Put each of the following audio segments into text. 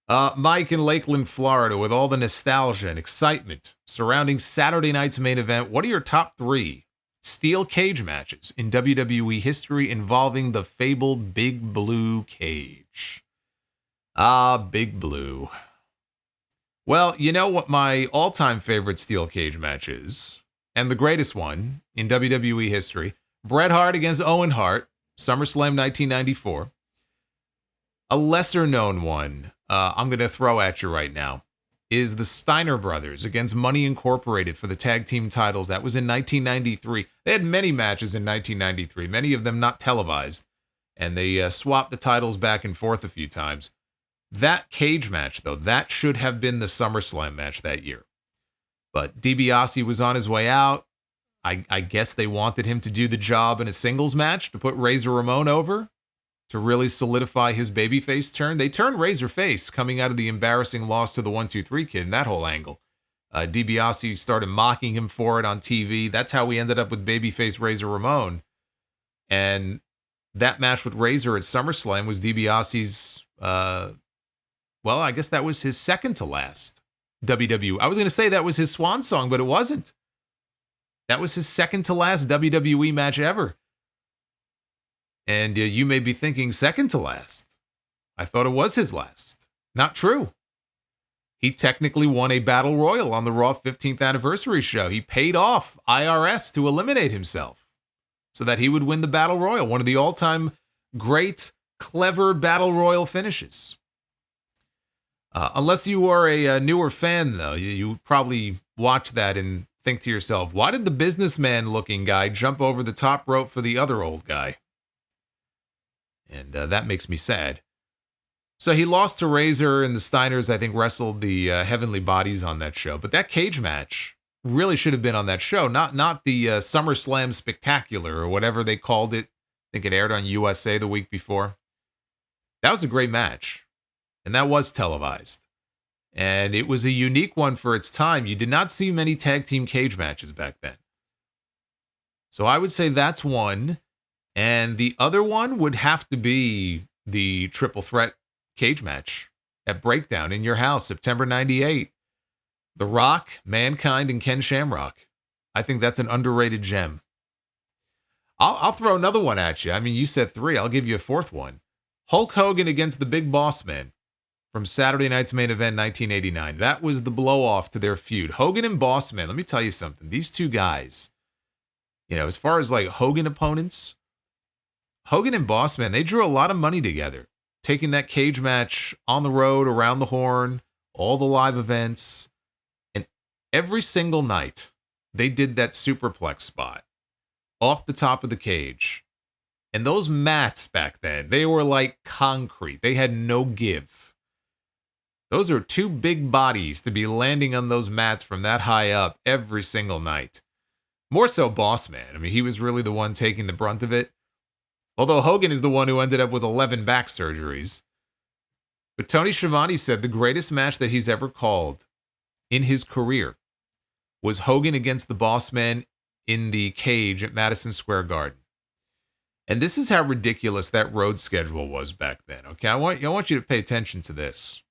Mike in Lakeland, Florida, with all the nostalgia and excitement surrounding Saturday night's main event, what are your top 3 steel cage matches in WWE history involving the fabled Big Blue Cage? Big Blue. Well, you know what my all-time favorite steel cage match is, and the greatest one in WWE history? Bret Hart against Owen Hart, SummerSlam 1994. A lesser-known one I'm going to throw at you right now is the Steiner Brothers against Money Incorporated for the tag team titles. That was in 1993. They had many matches in 1993, many of them not televised, and they swapped the titles back and forth a few times. That cage match, though, that should have been the SummerSlam match that year. But DiBiase was on his way out. I guess they wanted him to do the job in a singles match to put Razor Ramon over, to really solidify his babyface turn. They turned Razor face coming out of the embarrassing loss to the 1-2-3 Kid in that whole angle. DiBiase started mocking him for it on TV. That's how we ended up with babyface Razor Ramon. And that match with Razor at SummerSlam was DiBiase's, well, I guess that was his second to last WWE. I was going to say that was his swan song, but it wasn't. That was his second to last WWE match ever. And you may be thinking second to last. I thought it was his last. Not true. He technically won a battle royal on the Raw 15th anniversary show. He paid off IRS to eliminate himself so that he would win the battle royal. One of the all-time great, clever battle royal finishes. Unless you are a newer fan, though, you probably watch that and think to yourself, why did the businessman-looking guy jump over the top rope for the other old guy? And that makes me sad. So he lost to Razor, and the Steiners, I think, wrestled the Heavenly Bodies on that show. But that cage match really should have been on that show, not the SummerSlam Spectacular or whatever they called it. I think it aired on USA the week before. That was a great match, and that was televised. And it was a unique one for its time. You did not see many tag team cage matches back then. So I would say that's one. And the other one would have to be the triple threat cage match at Breakdown in your house, September 98. The Rock, Mankind, and Ken Shamrock. I think that's an underrated gem. I'll throw another one at you. I mean, you said 3. I'll give you a 4th one. Hulk Hogan against the Big Boss Man from Saturday night's main event 1989. That was the blow-off to their feud. Hogan and Boss Man, let me tell you something. These two guys, you know, as far as like Hogan opponents, Hogan and Boss Man, they drew a lot of money together, taking that cage match on the road, around the horn, all the live events. And every single night, they did that superplex spot off the top of the cage. And those mats back then, they were like concrete. They had no give. Those are 2 big bodies to be landing on those mats from that high up every single night. More so Boss Man. I mean, he was really the one taking the brunt of it. Although Hogan is the one who ended up with 11 back surgeries. But Tony Schiavone said the greatest match that he's ever called in his career was Hogan against the Boss Man in the cage at Madison Square Garden. And this is how ridiculous that road schedule was back then. Okay, I want you to pay attention to this.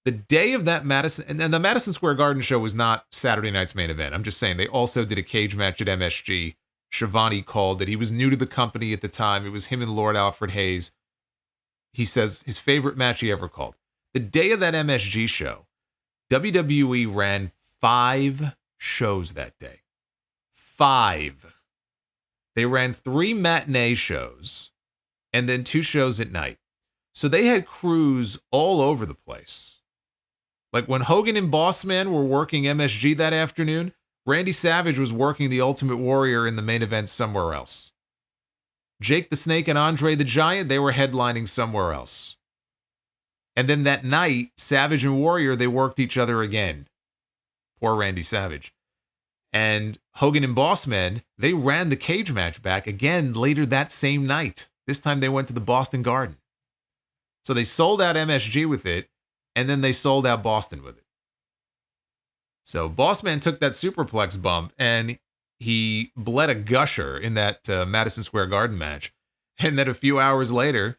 The day of that Madison, and the Madison Square Garden show was not Saturday night's main event. I'm just saying they also did a cage match at MSG. Schiavone called it. He was new to the company at the time. It was him and Lord Alfred Hayes. He says his favorite match he ever called. The day of that MSG show, WWE ran 5 shows that day. 5. They ran 3 matinee shows and then 2 shows at night. So they had crews all over the place. Like when Hogan and Boss Man were working MSG that afternoon, Randy Savage was working the Ultimate Warrior in the main event somewhere else. Jake the Snake and Andre the Giant, they were headlining somewhere else. And then that night, Savage and Warrior, they worked each other again. Poor Randy Savage. And Hogan and Boss Man, they ran the cage match back again later that same night. This time they went to the Boston Garden. So they sold out MSG with it, and then they sold out Boston with it. So Boss Man took that superplex bump, and he bled a gusher in that Madison Square Garden match. And then a few hours later,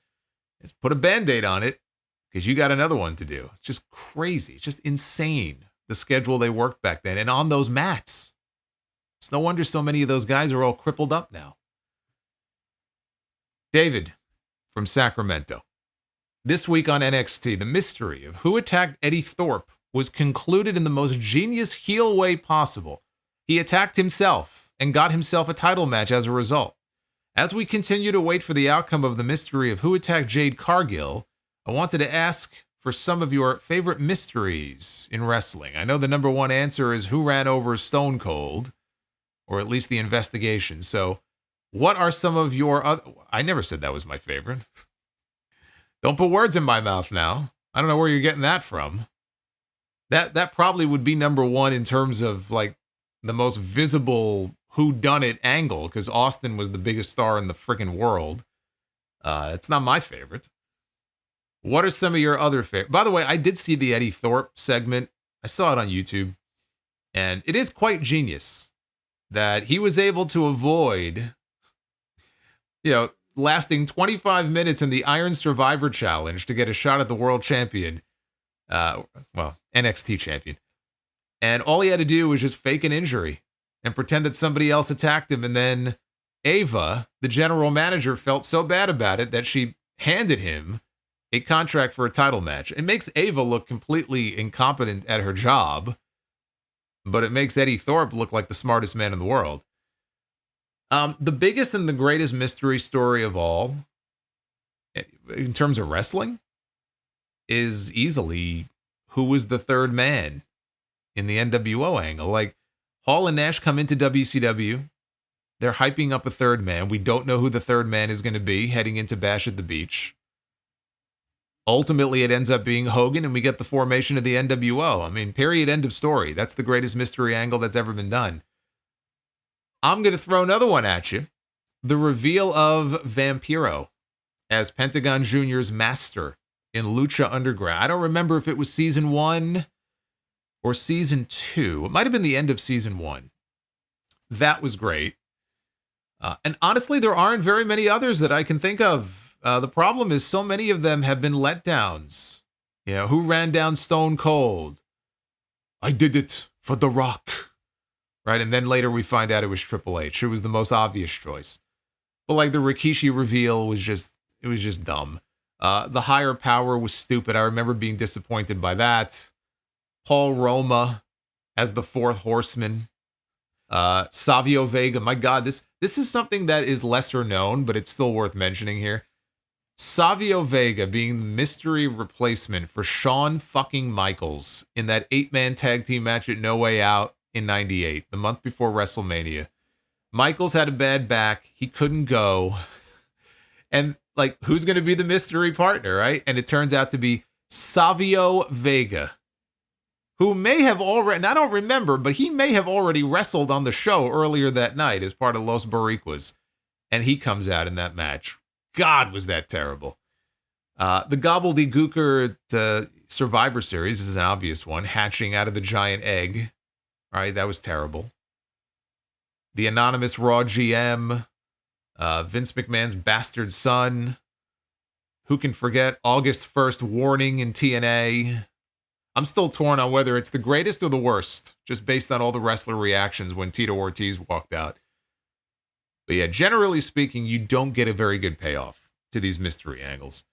just put a Band-Aid on it, because you got another one to do. It's just crazy. It's just insane, the schedule they worked back then. And on those mats. It's no wonder so many of those guys are all crippled up now. David from Sacramento. This week on NXT, the mystery of who attacked Eddie Thorpe was concluded in the most genius heel way possible. He attacked himself and got himself a title match as a result. As we continue to wait for the outcome of the mystery of who attacked Jade Cargill, I wanted to ask for some of your favorite mysteries in wrestling. I know the number one answer is who ran over Stone Cold, or at least the investigation. So what are some of your other... I never said that was my favorite. Don't put words in my mouth now. I don't know where you're getting that from. That probably would be number one in terms of like the most visible whodunit angle, because Austin was the biggest star in the freaking world. It's not my favorite. What are some of your other favorite? By the way, I did see the Eddie Thorpe segment. I saw it on YouTube. And it is quite genius that he was able to avoid, lasting 25 minutes in the Iron Survivor Challenge to get a shot at the world champion. NXT champion. And all he had to do was just fake an injury and pretend that somebody else attacked him. And then Ava, the general manager, felt so bad about it that she handed him a contract for a title match. It makes Ava look completely incompetent at her job, but it makes Eddie Thorpe look like the smartest man in the world. The biggest and the greatest mystery story of all, in terms of wrestling, is easily who was the third man in the NWO angle. Like, Hall and Nash come into WCW. They're hyping up a third man. We don't know who the third man is going to be heading into Bash at the Beach. Ultimately, it ends up being Hogan, and we get the formation of the NWO. I mean, period, end of story. That's the greatest mystery angle that's ever been done. I'm going to throw another one at you. The reveal of Vampiro as Pentagon Jr.'s master in Lucha Underground. I don't remember if it was season 1 or season 2. It might have been the end of season 1. That was great. And honestly, there aren't very many others that I can think of. The problem is so many of them have been letdowns. Who ran down Stone Cold? I did it for The Rock. Right? And then later we find out it was Triple H. It was the most obvious choice. But like the Rikishi reveal was just dumb. The Higher Power was stupid. I remember being disappointed by that. Paul Roma as the Fourth Horseman. Savio Vega. My God, this is something that is lesser known, but it's still worth mentioning here. Savio Vega being the mystery replacement for Shawn fucking Michaels in that 8-man tag team match at No Way Out in 98, the month before WrestleMania. Michaels had a bad back. He couldn't go. And like, who's going to be the mystery partner, right? And it turns out to be Savio Vega, who may have already, and I don't remember, but he may have already wrestled on the show earlier that night as part of Los Boricuas. And he comes out in that match. God, was that terrible. The gobbledygooker Survivor Series is an obvious one, hatching out of the giant egg. All right, that was terrible. The anonymous Raw GM, Vince McMahon's bastard son. Who can forget August 1st warning in TNA? I'm still torn on whether it's the greatest or the worst, just based on all the wrestler reactions when Tito Ortiz walked out. But yeah, generally speaking, you don't get a very good payoff to these mystery angles.